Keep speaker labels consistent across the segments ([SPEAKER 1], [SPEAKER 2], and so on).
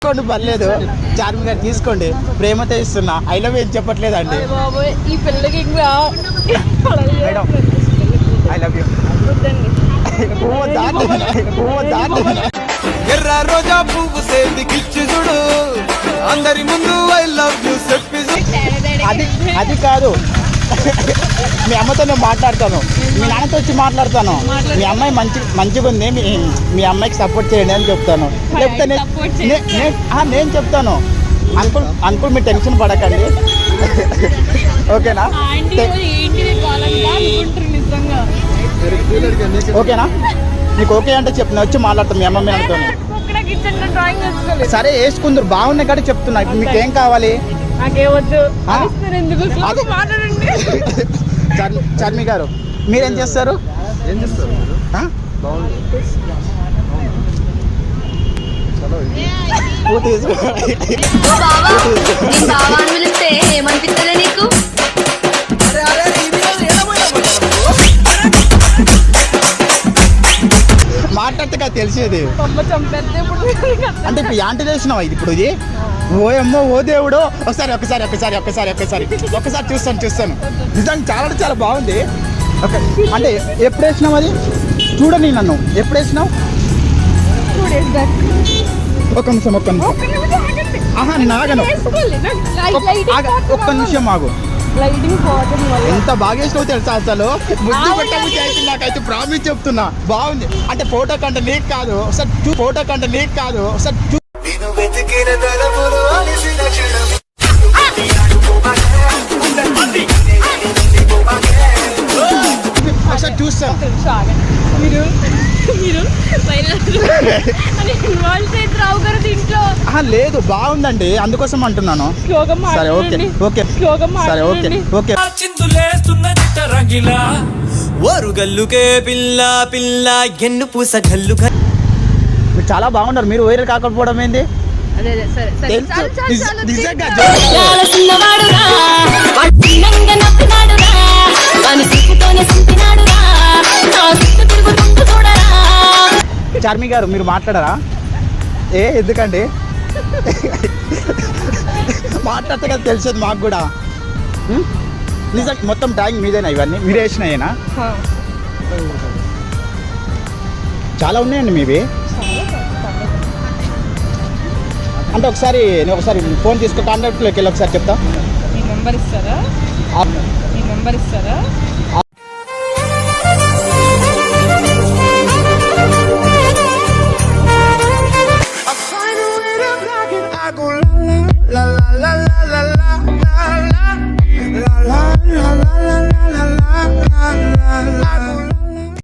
[SPEAKER 1] తీసుకోండి పర్లేదు. చార్మి గారు తీసుకోండి, ప్రేమతో ఇస్తున్నా. ఐ లవ్ ఏం చెప్పట్లేదండి.
[SPEAKER 2] ఈ పిల్లకి
[SPEAKER 1] మేడం ఐ లవ్ యూ.
[SPEAKER 3] ఎర్ర రోజా పువ్వు సేతికిచ్చి చూడు, అందరి ముందు ఐ లవ్ యూ చెప్పి.
[SPEAKER 1] అది కాదు, మీ అమ్మతో నేను మాట్లాడతాను, మీ నాన్నతో వచ్చి మాట్లాడతాను. మీ అమ్మాయి మంచిగా ఉంది, మీ అమ్మాయికి సపోర్ట్ చేయండి అని చెప్తాను. లేకపోతే నేను చెప్తాను. అంకుల్ మీరు టెన్షన్ పడకండి, ఓకేనా? ఓకేనా? నీకు ఓకే అంటే చెప్పు, నేను వచ్చి మాట్లాడతాను మీ అమ్మ మీ నాన్నతో. సరే వేసుకుందరు, బాగున్నాయి కాబట్టి చెప్తున్నా. మీకేం కావాలి? చార్మి గారు మీరేం చేస్తారు? మాట్లాడితే తెలిసేది అంటే ఇప్పుడు యాంటీ చేసినావా ఇది ఇప్పుడు? ఇది ఓయమ్మో ఓ దేవుడు. ఒకసారి చూస్తాను. నిజంగా చాలా బాగుంది. ఓకే అంటే ఎప్పుడు వేసినావు అది? చూడని నన్ను ఎప్పుడు వేసినావు? ఒక్క నిమిషం నేను ఆగను. ఒక్క నిమిషం ఆగు. ఎంత బాగా వేసినావు తెలుసా అసలు. ముద్దు పెట్టబుద్ధి అయితే నాకైతే ప్రామిస్ చెప్తున్నా. బాగుంది అంటే ఫోటో కంటే నీకు కాదు, ఒకసారి చూస్తాను. లేదు బాగుందండి, అందుకోసం అంటున్నాను. సరే ఓకే
[SPEAKER 3] గల్లుకే పిల్ల పిల్ల ఎన్ను పూస గల్లు.
[SPEAKER 1] మీరు చాలా బాగున్నారు. మీరు వైరల్ కాకపోవడం ఏంది? చార్మి గారు మీరు మాట్లాడరా? ఎందుకండి మాట్లాడితే కదా తెలిసేది మాకు కూడా. నిజంగా మొత్తం ట్యాంక్ మీదేనా? ఇవన్నీ మీరే వేసినాయేనా? చాలా ఉన్నాయండి మీవి. అంటే ఒకసారి ఫోన్ తీసుకో, కాంటాక్ట్లోకి వెళ్ళి ఒకసారి చెప్తా.
[SPEAKER 2] మీ నెంబర్ ఇస్తారా?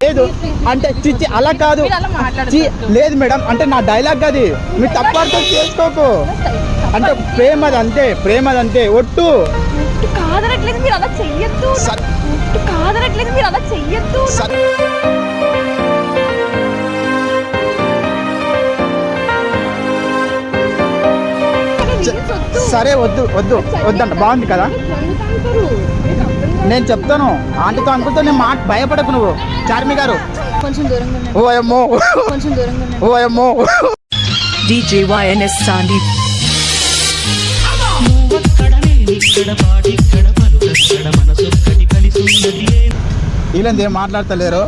[SPEAKER 1] లేదు అంటే చిచ్చి అలా కాదు. లేదు మేడం, అంటే నా డైలాగ్ అది, మీరు తప్పు అర్థం చేసుకోకు. అంటే ప్రేమదంతే ఒట్టు
[SPEAKER 2] కాదనట్లేదు, మీరు అలా చెయ్యొద్దు. సరే వద్దంట. బాగుంది కదా? నేను చెప్తాను ఆంటీతో అంకుల్తో. నేను మాట భయపడకు నువ్వు. చార్మి గారు కొంచెం దూరంగా
[SPEAKER 1] ఓయమ్మో
[SPEAKER 4] DJYNS Sandeep.
[SPEAKER 1] వీళ్ళంది ఏం మాట్లాడతలేరు,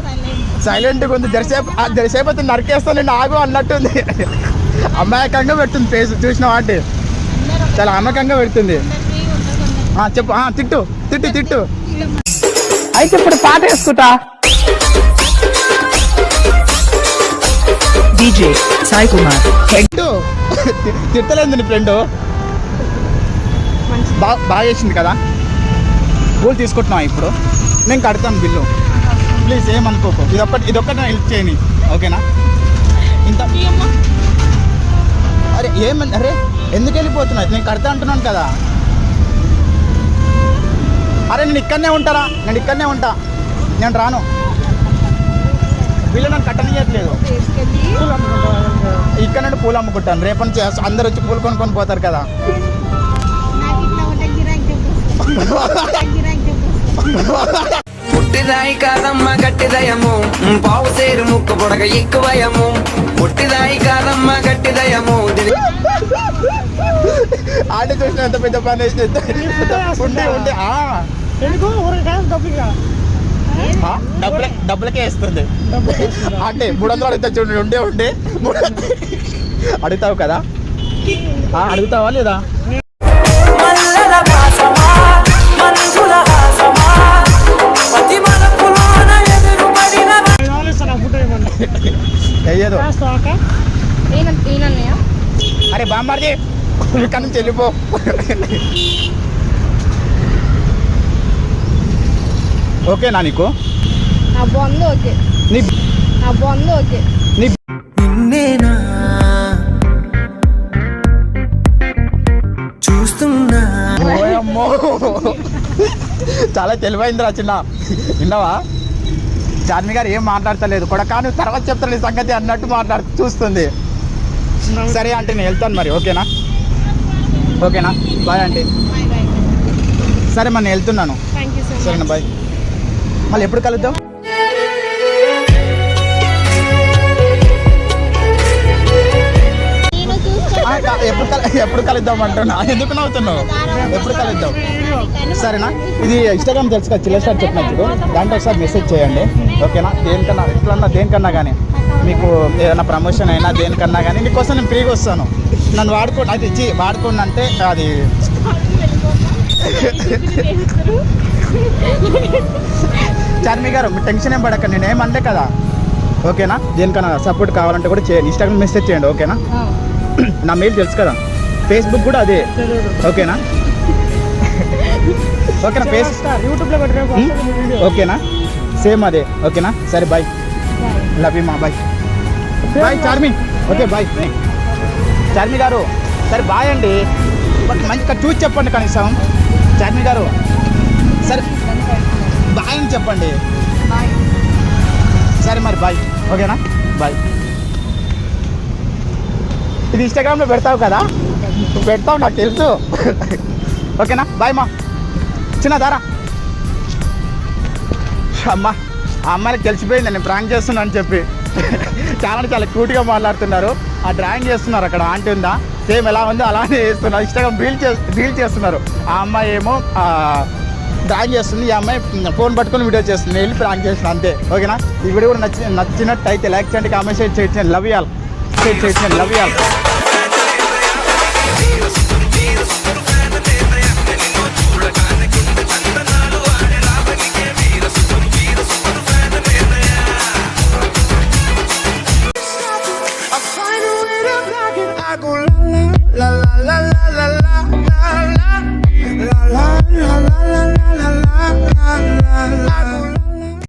[SPEAKER 1] సైలెంట్గా ఉంది. జరిసేపు అయితే నరికేస్తాను నాగు అన్నట్టుంది. అమాయకంగా పెడుతుంది ఫేస్, చూసినావా అంటే? చాలా అమాయకంగా పెడుతుంది. చెప్పు, తిట్టు. అయితే ఇప్పుడు పాట వేసుకుంటా.
[SPEAKER 4] DJ Sai Kumar.
[SPEAKER 1] తిట్టలేదు నీ ఫ్రెండ్, బాగా చేసింది కదా. పూలు తీసుకుంటున్నావా ఇప్పుడు? నేను కడతాను బిల్లు, ప్లీజ్ ఏమనుకోకు. ఇదొక్కటి హెల్ప్ చేయని, ఓకేనా? ఇంత అరే ఎందుకు వెళ్ళిపోతున్నావు? నేను కడతా అంటున్నాను కదా. అరే నేను ఇక్కడనే ఉంటా, నేను రాను. వీళ్ళు నన్ను కట్టనియట్లేదు. ఇక్కడ నుండి పూలు అమ్ముకుంటాను. రేపటి నుంచి అందరు వచ్చి పూలు కొనుక్కొని పోతారు కదా.
[SPEAKER 3] పుట్టిదాయి కాదమ్మ గట్టిదయము, పావు సేరు ముక్కు పొడగ ఎక్కువయము. పుట్టిదాయి కాదమ్మ గట్టిదయము.
[SPEAKER 1] ఆంటీ చూసిన ఎంత పెద్ద పని వేసిన ఉంటే
[SPEAKER 2] ఎందుకు ఊరికా డబ్బుగా
[SPEAKER 1] డబ్బులకే వేస్తుంది అంటే 300 అడుగుతా చూడండి ఉండే 300 అడుగుతావు కదా అడుగుతావా లేదా అయ్యేదో అరే బామ్మార్ది ఇక్కడ నుంచి వెళ్ళిపో ఓకేనా నీకు నీ నీ
[SPEAKER 3] నిన్నేనా చూస్తున్నా
[SPEAKER 1] ఓయమ్మో చాలా తెలివైందిరా చిన్న విన్నావా చార్మి గారు ఏం మాట్లాడతలేదు కొడకా నువ్వు తర్వాత చెప్తాను ఈ సంగతి అన్నట్టు చూస్తుంది సరే అంటే నేను వెళ్తాను మరి ఓకేనా బాయ్ ఆంటీ సరే మరి నేను వెళ్తున్నాను సరేనా బాయ్ మళ్ళీ ఎప్పుడు కలుద్దాం ఎప్పుడు కలుద్దాం అంటున్నా ఎందుకు నవ్వుతున్నావు ఎప్పుడు కలుద్దాం సరేనా ఇది ఇన్స్టాగ్రామ్ తెలుసు కదా చిల్లర్ స్టార్ చెప్పినప్పుడు దాంట్లో ఒకసారి మెసేజ్ చేయండి ఓకేనా దేనికన్నా ఎట్లన్నా దేనికన్నా కానీ మీకు ఏదైనా ప్రమోషన్ అయినా దేనికన్నా కానీ నీకోసం నేను ఫ్రీగా వస్తాను నన్ను వాడుకోండి అది ఇచ్చి వాడుకోండి అంటే అది చార్మి గారు మీరు టెన్షన్ ఏం పడక నేను ఏమంటే కదా ఓకేనా దేనికన్నా సపోర్ట్ కావాలంటే కూడా చేయండి ఇన్స్టాగ్రామ్ మెసేజ్ చేయండి ఓకేనా నా మెయిల్ తెలుసు కదా ఫేస్బుక్ కూడా అదే ఓకేనా
[SPEAKER 2] యూట్యూబ్లో
[SPEAKER 1] ఓకేనా సేమ్ అదే ఓకేనా సరే బాయ్ లవ్ యూ మా bye bye Charmi okay bye Charmi గారు సరే బాయ్ అండి మంచిగా చూసి చెప్పండి కనీసం చార్మి గారు సరే బాయ్ అని చెప్పండి సరే మరి బాయ్ ఓకేనా బాయ్ ఇది ఇన్స్టాగ్రామ్లో పెడతావు కదా పెడతావు నాకు తెలుసు ఓకేనా బాయ్ మా చిన్న దారా అమ్మా ఆ అమ్మాయికి తెలిసిపోయింది నేను ప్రాంక్ చేస్తున్నా అని చెప్పి చాలా క్యూట్గా మాట్లాడుతున్నారు ఆ డ్రాయింగ్ చేస్తున్నారు అక్కడ ఆంటీ ఉందా సేమ్ ఎలా ఉందో అలానే చేస్తున్నారు ఇన్స్టాగ్రామ్ రీల్ చేస్తున్నారు ఆ అమ్మాయి ఏమో డ్రాయింగ్ చేస్తుంది ఈ అమ్మాయి ఫోన్ పట్టుకొని వీడియో చేస్తుంది వెళ్ళి ప్రాంక్ చేసిన అంతే ఓకేనా ఈ వీడియో కూడా నచ్చినట్టు అయితే లైక్ చేయండి కామెంట్ షేర్ చేయండి లవ్ యూ ఆల్